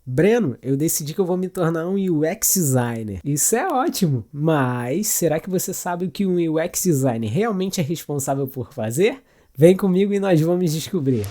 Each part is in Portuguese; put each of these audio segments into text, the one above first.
Breno, eu decidi que eu vou me tornar um UX designer. Isso é ótimo, mas será que você sabe o que um UX designer realmente é responsável por fazer? Vem comigo e nós vamos descobrir.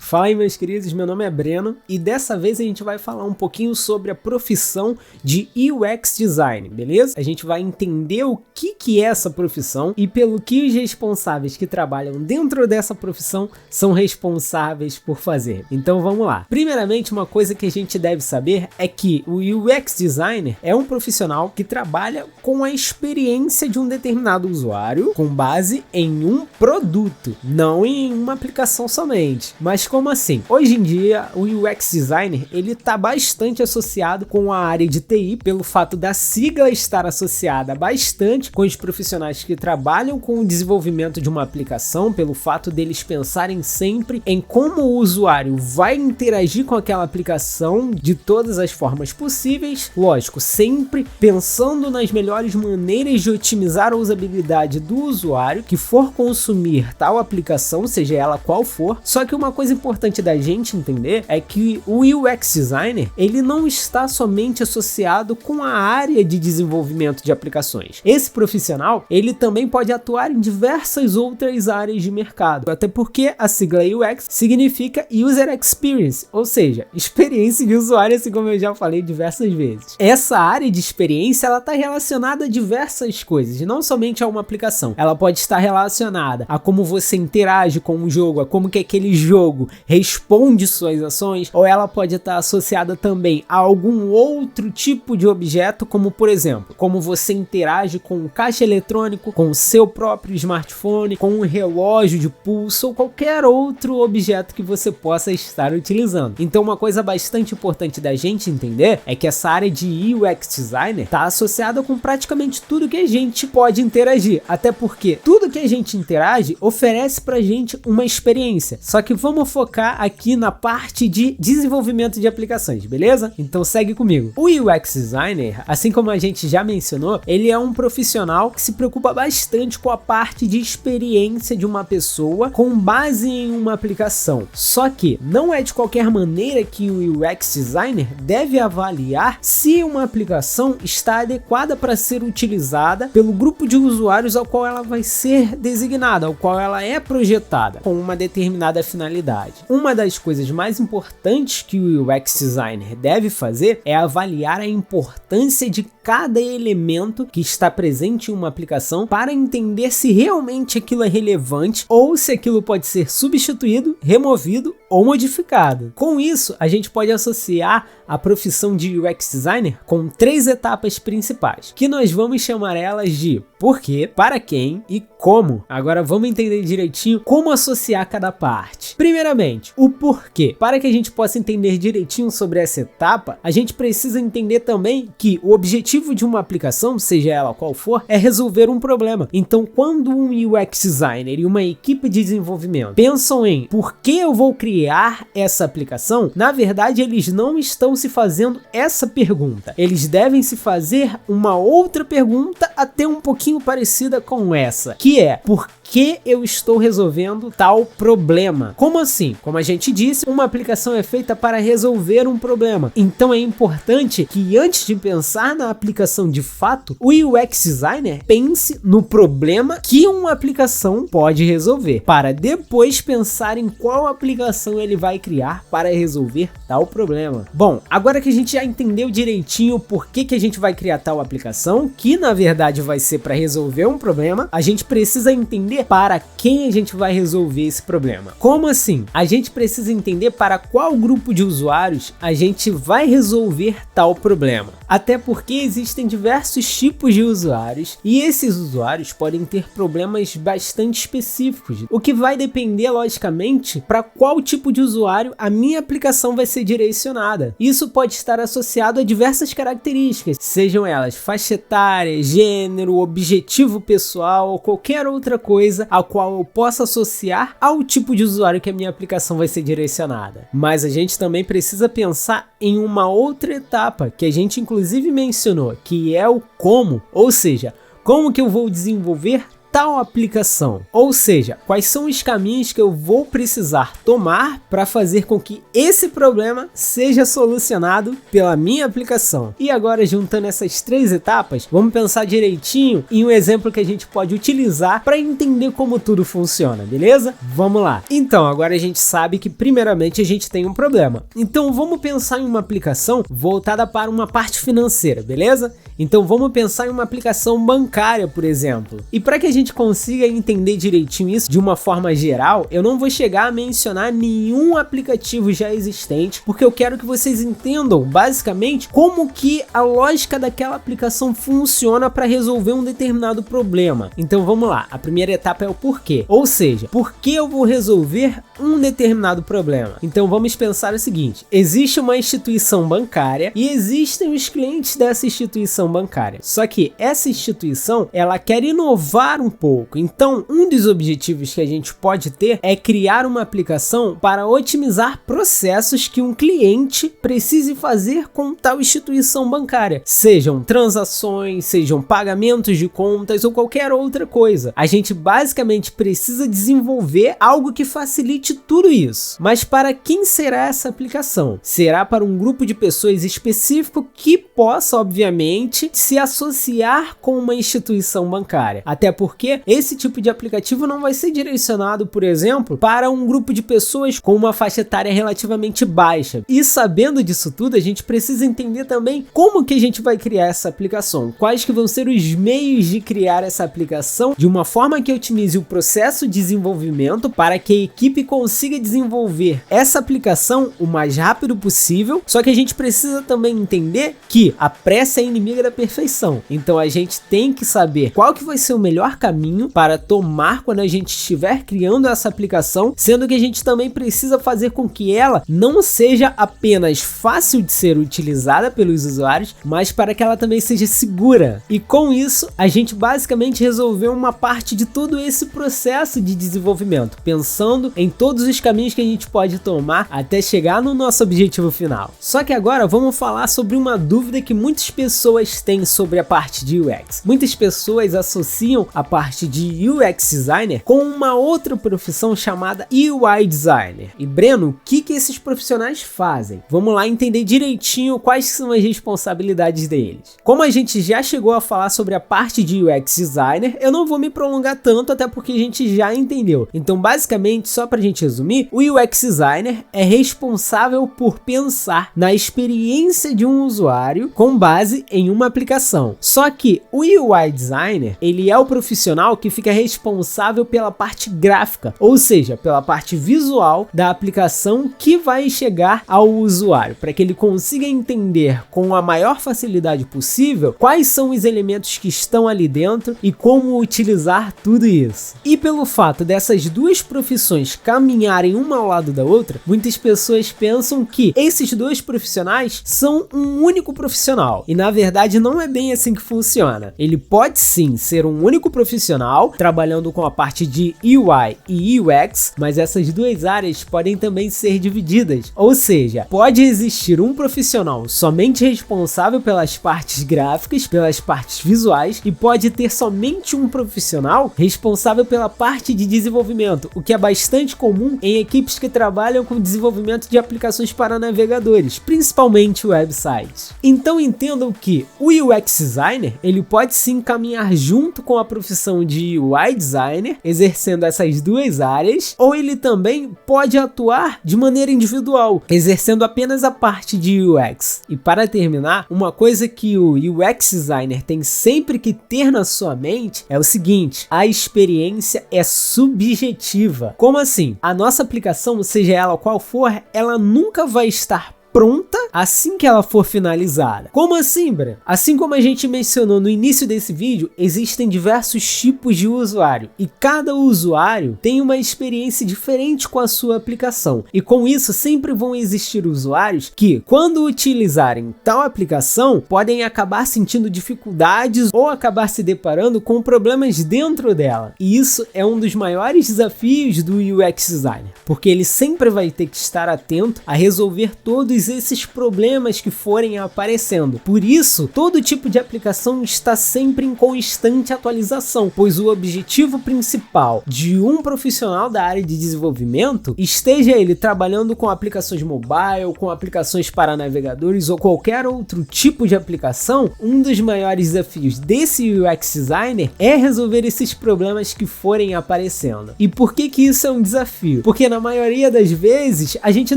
Fala aí, meus queridos, meu nome é Breno e dessa vez a gente vai falar um pouquinho sobre a profissão de UX Design, beleza? A gente vai entender o que é essa profissão e pelo que os responsáveis que trabalham dentro dessa profissão são responsáveis por fazer. Então vamos lá. Primeiramente, uma coisa que a gente deve saber é que o UX Designer é um profissional que trabalha com a experiência de um determinado usuário com base em um produto, não em uma aplicação somente. Mas como assim? Hoje em dia, o UX Designer ele está bastante associado com a área de TI, pelo fato da sigla estar associada bastante com os profissionais que trabalham com o desenvolvimento de uma aplicação, pelo fato deles pensarem sempre em como o usuário vai interagir com aquela aplicação de todas as formas possíveis, lógico, sempre pensando nas melhores maneiras de otimizar a usabilidade do usuário que for consumir tal aplicação, seja ela qual for. Só que uma coisa importante da gente entender é que o UX Designer ele não está somente associado com a área de desenvolvimento de aplicações. Esse profissional ele também pode atuar em diversas outras áreas de mercado, até porque a sigla UX significa User Experience, ou seja, experiência de usuário, assim como eu já falei diversas vezes. Essa área de experiência ela está relacionada a diversas coisas, não somente a uma aplicação. Ela pode estar relacionada a como você interage com o jogo, a como que aquele jogo responde suas ações, ou ela pode estar associada também a algum outro tipo de objeto, como por exemplo, como você interage com um caixa eletrônico, com o seu próprio smartphone, com um relógio de pulso ou qualquer outro objeto que você possa estar utilizando. Então uma coisa bastante importante da gente entender é que essa área de UX Designer está associada com praticamente tudo que a gente pode interagir, até porque tudo que a gente interage oferece pra gente uma experiência, só que vamos focar aqui na parte de desenvolvimento de aplicações, beleza? Então segue comigo. O UX Designer, assim como a gente já mencionou, ele é um profissional que se preocupa bastante com a parte de experiência de uma pessoa com base em uma aplicação. Só que não é de qualquer maneira que o UX Designer deve avaliar se uma aplicação está adequada para ser utilizada pelo grupo de usuários ao qual ela vai ser designada, ao qual ela é projetada com uma determinada finalidade. Uma das coisas mais importantes que o UX Designer deve fazer é avaliar a importância de cada elemento que está presente em uma aplicação para entender se realmente aquilo é relevante ou se aquilo pode ser substituído, removido ou modificado. Com isso, a gente pode associar a profissão de UX Designer com 3 etapas principais, que nós vamos chamar elas de porquê, para quem e como. Agora vamos entender direitinho como associar cada parte. Primeiramente, o porquê. Para que a gente possa entender direitinho sobre essa etapa, a gente precisa entender também que o objetivo de uma aplicação, seja ela qual for, é resolver um problema. Então, quando um UX Designer e uma equipe de desenvolvimento pensam em por que eu vou criar essa aplicação, na verdade eles não estão se fazendo essa pergunta. Eles devem se fazer uma outra pergunta até um pouquinho parecida com essa, que é por que eu estou resolvendo tal problema? Como assim? Como a gente disse, uma aplicação é feita para resolver um problema. Então é importante que antes de pensar na aplicação de fato, o UX Designer pense no problema que uma aplicação pode resolver, para depois pensar em qual aplicação ele vai criar para resolver tal problema. Bom, agora que a gente já entendeu direitinho por que a gente vai criar tal aplicação, que na verdade vai ser para resolver um problema, a gente precisa entender para quem a gente vai resolver esse problema. Como assim? A gente precisa entender para qual grupo de usuários a gente vai resolver tal problema. Até porque existem diversos tipos de usuários e esses usuários podem ter problemas bastante específicos, o que vai depender, logicamente, para qual tipo de usuário a minha aplicação vai ser direcionada. Isso pode estar associado a diversas características, sejam elas faixa etária, gênero, objetivo pessoal ou qualquer outra coisa a qual eu possa associar ao tipo de usuário que a minha aplicação vai ser direcionada. Mas a gente também precisa pensar em uma outra etapa que a gente inclusive mencionou, que é o como, ou seja, como que eu vou desenvolver tal aplicação. Ou seja, quais são os caminhos que eu vou precisar tomar para fazer com que esse problema seja solucionado pela minha aplicação. E agora, juntando essas 3 etapas, vamos pensar direitinho em um exemplo que a gente pode utilizar para entender como tudo funciona, beleza? Vamos lá. Então, agora a gente sabe que primeiramente a gente tem um problema. Então, vamos pensar em uma aplicação voltada para uma parte financeira, beleza? Então, vamos pensar em uma aplicação bancária, por exemplo. E para que a gente consiga entender direitinho isso de uma forma geral, eu não vou chegar a mencionar nenhum aplicativo já existente, porque eu quero que vocês entendam basicamente como que a lógica daquela aplicação funciona para resolver um determinado problema. Então vamos lá, a primeira etapa é o porquê, ou seja, por que eu vou resolver um determinado problema. Então vamos pensar o seguinte: existe uma instituição bancária e existem os clientes dessa instituição bancária, só que essa instituição ela quer inovar um pouco. Então um dos objetivos que a gente pode ter é criar uma aplicação para otimizar processos que um cliente precise fazer com tal instituição bancária, sejam transações, sejam pagamentos de contas ou qualquer outra coisa. A gente basicamente precisa desenvolver algo que facilite tudo isso. Mas para quem será essa aplicação? Será para um grupo de pessoas específico que possa, obviamente, se associar com uma instituição bancária. Até porque esse tipo de aplicativo não vai ser direcionado, por exemplo, para um grupo de pessoas com uma faixa etária relativamente baixa. E sabendo disso tudo, a gente precisa entender também como que a gente vai criar essa aplicação, quais que vão ser os meios de criar essa aplicação de uma forma que otimize o processo de desenvolvimento para que a equipe consiga desenvolver essa aplicação o mais rápido possível. Só que a gente precisa também entender que a pressa é inimiga da perfeição. Então a gente tem que saber qual que vai ser o melhor caminho para tomar quando a gente estiver criando essa aplicação, sendo que a gente também precisa fazer com que ela não seja apenas fácil de ser utilizada pelos usuários, mas para que ela também seja segura. E com isso, a gente basicamente resolveu uma parte de todo esse processo de desenvolvimento, pensando em todos os caminhos que a gente pode tomar até chegar no nosso objetivo final. Só que agora vamos falar sobre uma dúvida que muitas pessoas têm sobre a parte de UX. Muitas pessoas associam a parte de UX Designer com uma outra profissão chamada UI Designer. E Breno, o que esses profissionais fazem? Vamos lá entender direitinho quais são as responsabilidades deles. Como a gente já chegou a falar sobre a parte de UX Designer, eu não vou me prolongar tanto, até porque a gente já entendeu. Então, basicamente, só pra gente resumir, o UX Designer é responsável por pensar na experiência de um usuário com base em uma aplicação. Só que o UI Designer, ele é o profissional que fica responsável pela parte gráfica, ou seja, pela parte visual da aplicação que vai chegar ao usuário, para que ele consiga entender com a maior facilidade possível quais são os elementos que estão ali dentro e como utilizar tudo isso. E pelo fato dessas duas profissões caminharem uma ao lado da outra, muitas pessoas pensam que esses dois profissionais são um único profissional, e na verdade não é bem assim que funciona. Ele pode sim ser um único profissional trabalhando com a parte de UI e UX, mas essas duas áreas podem também ser divididas, ou seja, pode existir um profissional somente responsável pelas partes gráficas, pelas partes visuais, e pode ter somente um profissional responsável pela parte de desenvolvimento, o que é bastante comum em equipes que trabalham com desenvolvimento de aplicações para navegadores, principalmente websites. Então entendam que o UX Designer, ele pode sim caminhar junto com a profissão de UI Designer, exercendo essas duas áreas, ou ele também pode atuar de maneira individual, exercendo apenas a parte de UX. E para terminar, uma coisa que o UX Designer tem sempre que ter na sua mente é o seguinte: a experiência é subjetiva. Como assim? A nossa aplicação, seja ela qual for, ela nunca vai estar pronta assim que ela for finalizada. Como assim, Breno? Assim como a gente mencionou no início desse vídeo, existem diversos tipos de usuário e cada usuário tem uma experiência diferente com a sua aplicação. E com isso, sempre vão existir usuários que, quando utilizarem tal aplicação, podem acabar sentindo dificuldades ou acabar se deparando com problemas dentro dela. E isso é um dos maiores desafios do UX Designer, porque ele sempre vai ter que estar atento a resolver todos todos esses problemas que forem aparecendo. Por isso, todo tipo de aplicação está sempre em constante atualização, pois o objetivo principal de um profissional da área de desenvolvimento, esteja ele trabalhando com aplicações mobile, com aplicações para navegadores ou qualquer outro tipo de aplicação, um dos maiores desafios desse UX designer é resolver esses problemas que forem aparecendo. E por que isso é um desafio? Porque na maioria das vezes a gente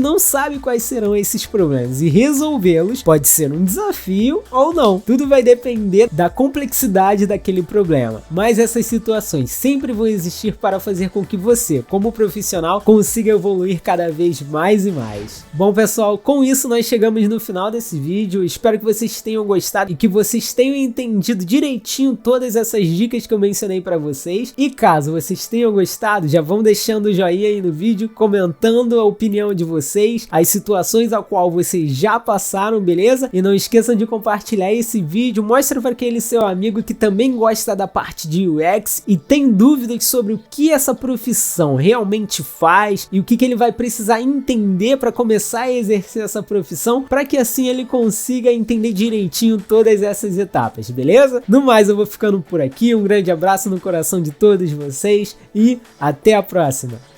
não sabe quais serão esses problemas e resolvê-los pode ser um desafio ou não. Tudo vai depender da complexidade daquele problema. Mas essas situações sempre vão existir para fazer com que você, como profissional, consiga evoluir cada vez mais e mais. Bom, pessoal, com isso nós chegamos no final desse vídeo. Espero que vocês tenham gostado e que vocês tenham entendido direitinho todas essas dicas que eu mencionei para vocês. E caso vocês tenham gostado, já vão deixando o joinha aí no vídeo, comentando a opinião de vocês, as situações a qual vocês já passaram, beleza? E não esqueçam de compartilhar esse vídeo, mostra para aquele seu amigo que também gosta da parte de UX e tem dúvidas sobre o que essa profissão realmente faz e o que ele vai precisar entender para começar a exercer essa profissão, para que assim ele consiga entender direitinho todas essas etapas, beleza? No mais, eu vou ficando por aqui, um grande abraço no coração de todos vocês e até a próxima!